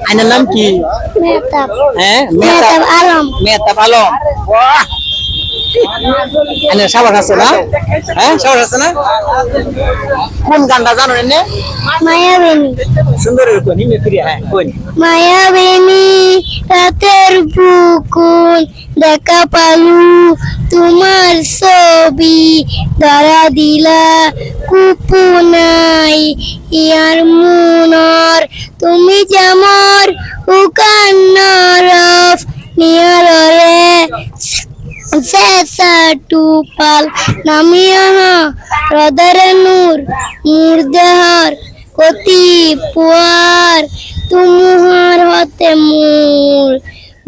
আইনের নাম কি? হ্যাঁ, মেহতাব আলম। মেহতাব আলম। আইনের সাবাস আছে না? হ্যাঁ, সাবাস আছে না? কোন গানটা জানো এনে? মায়াবিনী। সুন্দর কোন হিমে ফিরিয়া, হ্যাঁ কোন? মায়াবিনী রাতের বুকুল দেখা পালু তোমার ছবি ধরা দিলা কুপুনাই ইয়ার মুনর তুমি যেমর উকান্নরফ নিয়রে Sesa tupal namiyaha radare nur murdehar koti puar tumuhar hote mur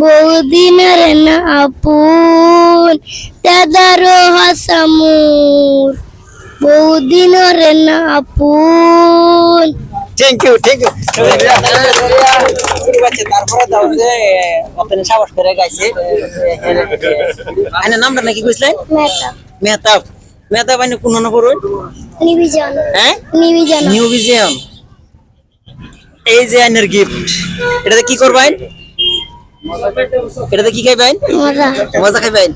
বহুদিনের না আপন দাদারো হাসামুর বহুদিনের না আপন থ্যাংক ইউ তারপরে দাও যে ওখানে সাবাস করে গাইছে আইনের নামটা নাকি কইছিলেন? মেহতাব। মেহতাব আইনে কোন না করুন? নিবিজন। হ্যাঁ, নিউ মিউজিয়াম। এই যে আইনের গিফট, এটাতে কি করবেন? এটাতে কি খাইবেন? মজা খাইবেন।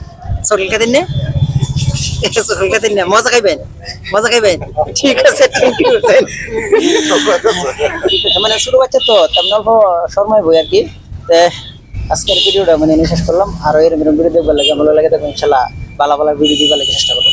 চকলেট খাইতেন না? চকলেট খাইতেন না, মজা খাইবেন। ঠিক আছে, থ্যাংক ইউ। মানে ছোট বাচ্চা তো তেমন অল্প শর্মায় বই আর কি। আজকের ভিডিওটা মানে শেষ করলাম। আর এরকম ভিডিও দেখবার লাগে ভালো লাগে, তখন ইনশাল্লাহ ভালো ভিডিও দিবার লাগে চেষ্টা করবো।